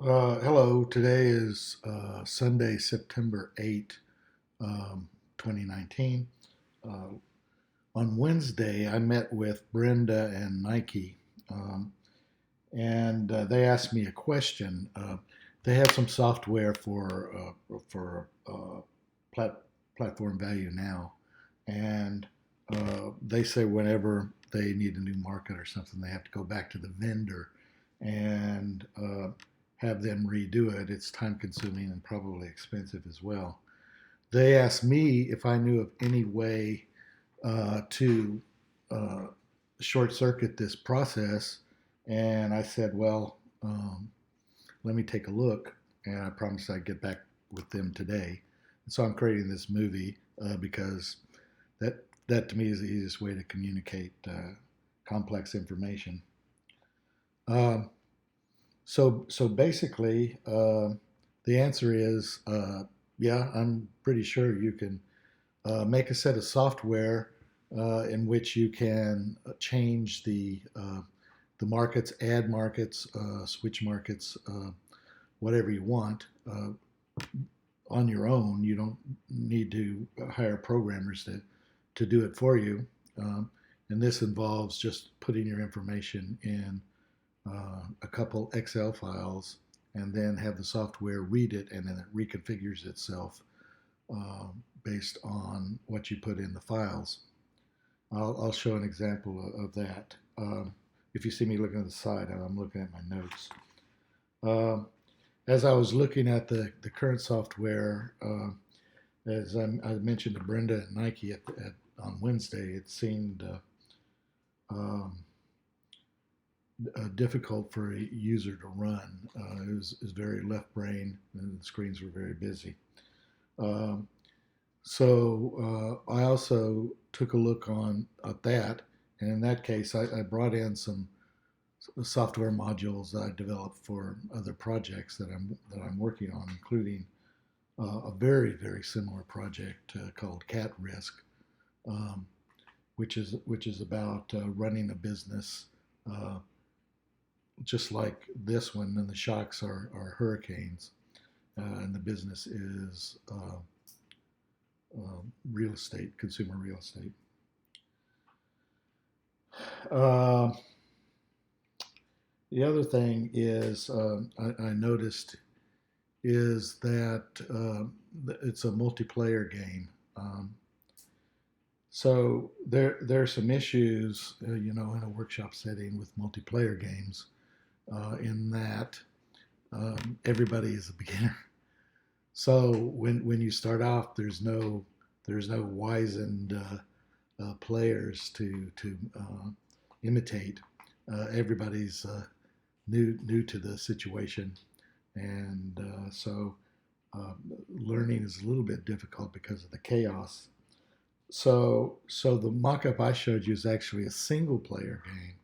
Hello, today is Sunday, September 8th, 2019. Uh, on Wednesday, I met with Brenda and Nike, um, and they asked me a question. They have some software for plat- platform value now, and they say whenever they need a new market or something, they have to go back to the vendor and have them redo it. It's time consuming and probably expensive as well. They asked me if I knew of any way to uh, short circuit this process, and I said, well, let me take a look, and I promised I'd get back with them today. And so I'm creating this movie because that to me is the easiest way to communicate complex information. Um, so basically, the answer is yeah. I'm pretty sure you can make a set of software in which you can change the markets, add markets, switch markets, whatever you want on your own. You don't need to hire programmers to do it for you. And this involves just putting your information in a couple Excel files and then have the software read it, and then it reconfigures itself uh, based on what you put in the files. I'll show an example of that. If you see me looking at the side, I'm looking at my notes. Um, as I was looking at the current software, I mentioned to Brenda at Nike on Wednesday, it seemed um, difficult for a user to run. It was very left brain, and the screens were very busy. Um, so I also took a look at that, and in that case, I brought in some software modules I developed for other projects that I'm working on, including a very similar project called Cat Risk, um, which is about running a business uh, just like this one, and the shocks are hurricanes, and the business is real estate, consumer real estate. Uh, the other thing is I noticed is that it's a multiplayer game. So there are some issues, in a workshop setting with multiplayer games, in that everybody is a beginner. So when you start off, there's no wizened players to imitate. Everybody's new to the situation, and so learning is a little bit difficult because of the chaos. So the mock-up I showed you is actually a single player game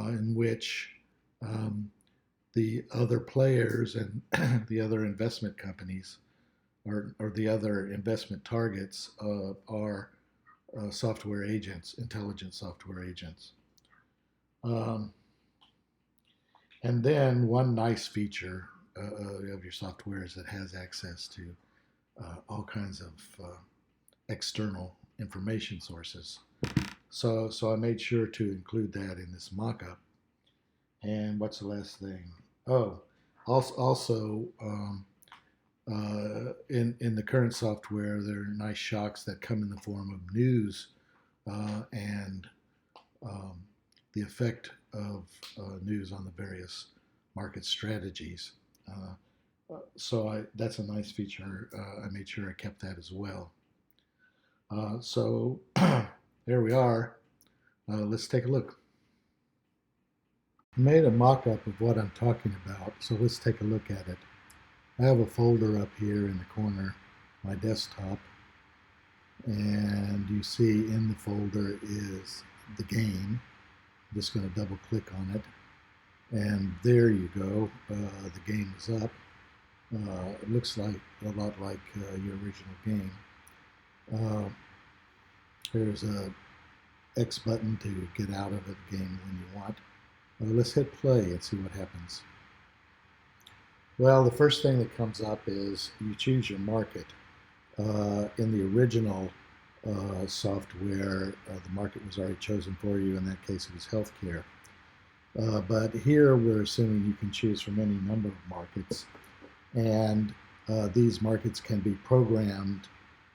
in which um, the other players and the other investment companies or the other investment targets are software agents, intelligent software agents. Um, and then one nice feature of your software is it has access to all kinds of external information sources. So I made sure to include that in this mock-up. And what's the last thing? Oh, also in the current software, there are nice shocks that come in the form of news and um, the effect of news on the various market strategies. That's a nice feature. I made sure I kept that as well. So there we are. Let's take a look. I made a mock-up of what I'm talking about, so let's take a look at it. I have a folder up here in the corner, my desktop, and you see in the folder is the game. I'm just going to double click on it, and there you go. The game is up. It looks like a lot like your original game. Uh, there's a X button to get out of the game when you want. Let's hit play and see what happens. Well, the first thing that comes up is you choose your market. In the original software, the market was already chosen for you. In that case, it was healthcare. But here we're assuming you can choose from any number of markets, and these markets can be programmed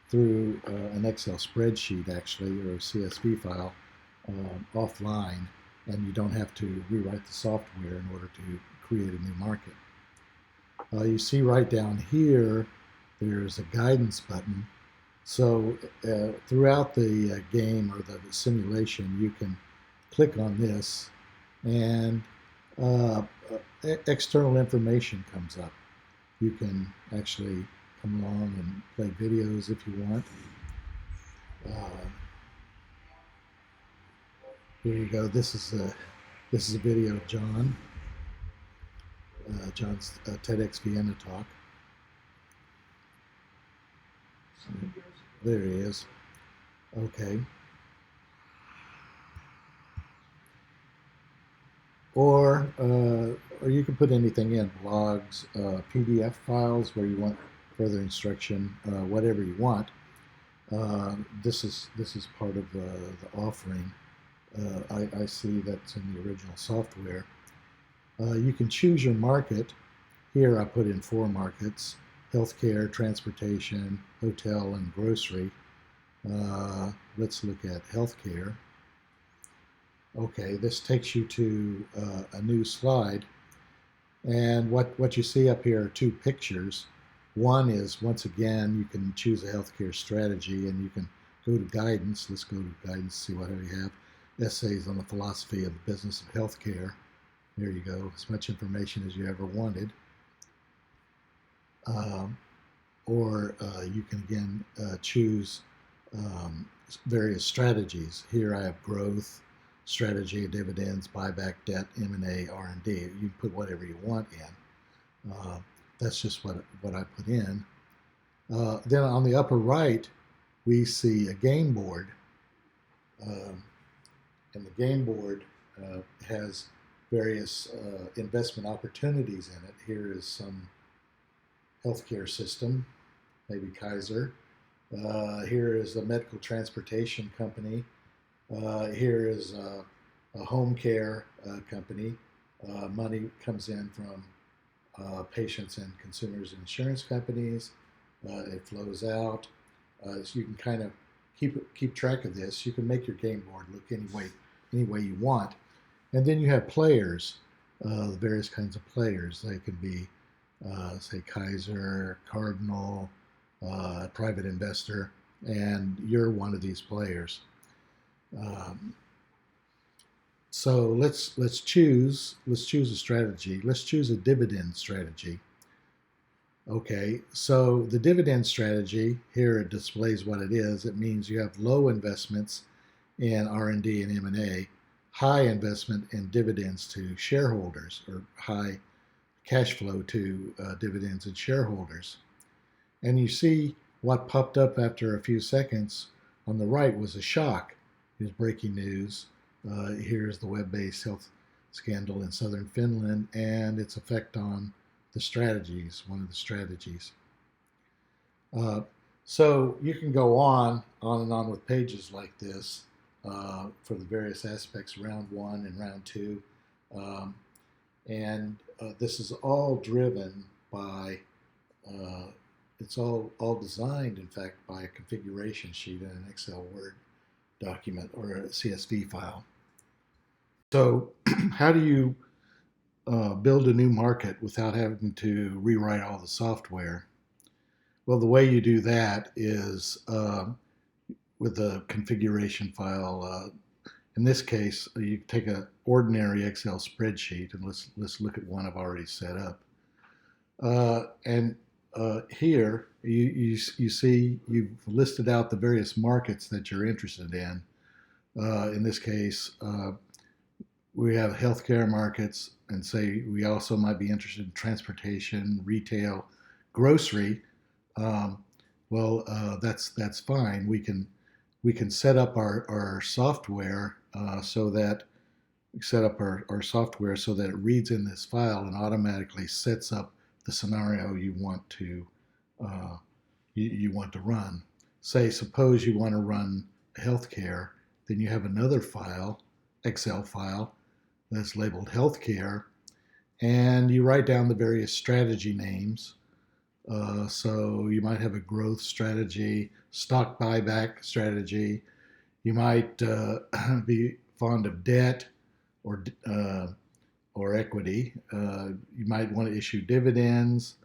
through an Excel spreadsheet, actually, or a CSV file offline, and you don't have to rewrite the software in order to create a new market. You see right down here, there's a guidance button. So throughout the game or the simulation, you can click on this, and uh, external information comes up. You can actually come along and play videos if you want. Uh, Here you go. This is a video of John's TEDx Vienna talk. So, there he is. Okay. Or you can put anything in, blogs, PDF files where you want further instruction, whatever you want. This is part of the offering. I see that's in the original software. You can choose your market. Here I put in 4 markets: healthcare, transportation, hotel, and grocery. Let's look at healthcare. Okay, this takes you to a new slide. And what you see up here are 2 pictures. One is, once again, you can choose a healthcare strategy, and you can go to guidance. Let's go to guidance, see what we have. Essays on the philosophy of the business of healthcare. There you go, as much information as you ever wanted. Um, or you can again choose various strategies. Here I have growth, strategy, dividends, buyback, debt, M&A, R&D. You can put whatever you want in. That's just what I put in. Then on the upper right, we see a game board. And the game board has various investment opportunities in it. Here is some healthcare system, maybe Kaiser. Here is a medical transportation company. Here is a home care company. Money comes in from patients and consumers insurance companies. It flows out. So you can kind of keep track of this. You can make your game board look any way you want. And then you have players, the various kinds of players. They can be, say, Kaiser, Cardinal, private investor, and you're one of these players. So let's choose a strategy. Let's choose a dividend strategy. Okay, so the dividend strategy here, it displays what it is. It means you have low investments in R&D and M&A, high investment in dividends to shareholders, or high cash flow to dividends and shareholders. And you see what popped up after a few seconds on the right was a shock. Here's breaking news. Here's the web-based health scandal in southern Finland and its effect on the strategies, one of the strategies. So you can go on and on with pages like this for the various aspects, round 1 and round 2. And this is all driven by, it's all designed, in fact, by a configuration sheet in an Excel Word document or a CSV file. So how do you build a new market without having to rewrite all the software? Well, the way you do that is with a configuration file. In this case, you take an ordinary Excel spreadsheet, and let's look at one I've already set up. And here you see you've listed out the various markets that you're interested in. In this case, we have healthcare markets, and say we also might be interested in transportation, retail, grocery. That's fine. We can set up our software so that set up our software so that it reads in this file and automatically sets up the scenario uh, you want to run. Say, suppose you want to run healthcare, then you have another file, Excel file, that's labeled healthcare, and you write down the various strategy names. So you might have a growth strategy, stock buyback strategy. You might be fond of debt or uh, or equity. You might want to issue dividends,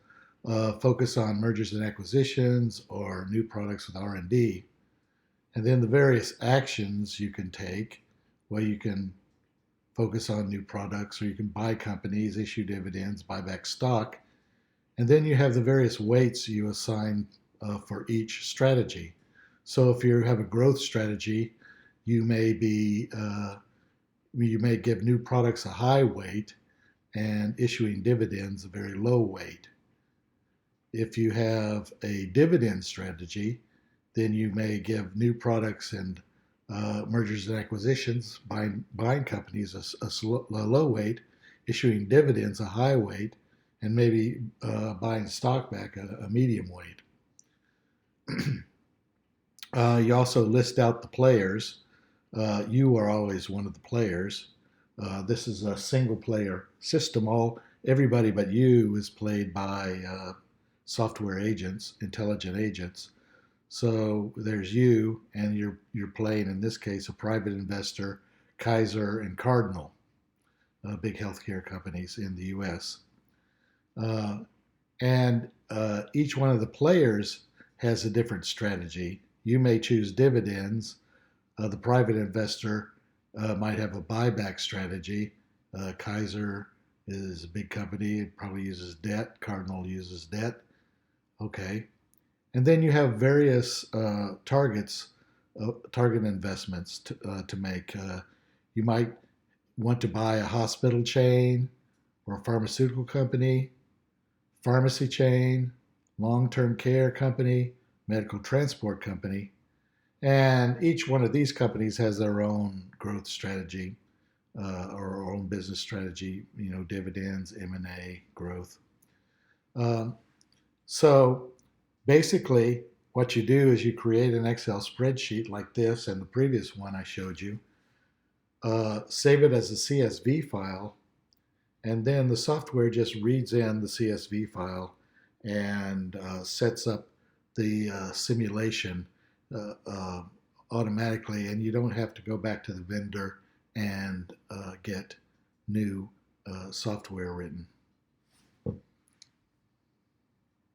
focus on mergers and acquisitions, or new products with R&D. And then the various actions you can take, well, you can focus on new products, or you can buy companies, issue dividends, buy back stock. And then you have the various weights you assign for each strategy. So if you have a growth strategy, you may be you may give new products a high weight and issuing dividends a very low weight. If you have a dividend strategy, then you may give new products and mergers and acquisitions, buying companies a low weight, issuing dividends a high weight, and maybe buying stock back a medium weight. You also list out the players. You are always one of the players. This is a single player system. Everybody but you is played by software agents, intelligent agents. So there's you, and you're playing, in this case, a private investor, Kaiser and Cardinal, big healthcare companies in the U.S. Uh, and each one of the players has a different strategy. You may choose dividends. The private investor might have a buyback strategy. Kaiser is a big company. It probably uses debt. Cardinal uses debt. Okay. And then you have various target investments to make. You might want to buy a hospital chain or a pharmaceutical company, pharmacy chain, long term care company, medical transport company. And each one of these companies has their own growth strategy or own business strategy, dividends, M&A, growth. Um, so basically, what you do is you create an Excel spreadsheet like this and the previous one I showed you, save it as a CSV file, and then the software just reads in the CSV file and sets up the simulation uh, uh, automatically, and you don't have to go back to the vendor and get new software written.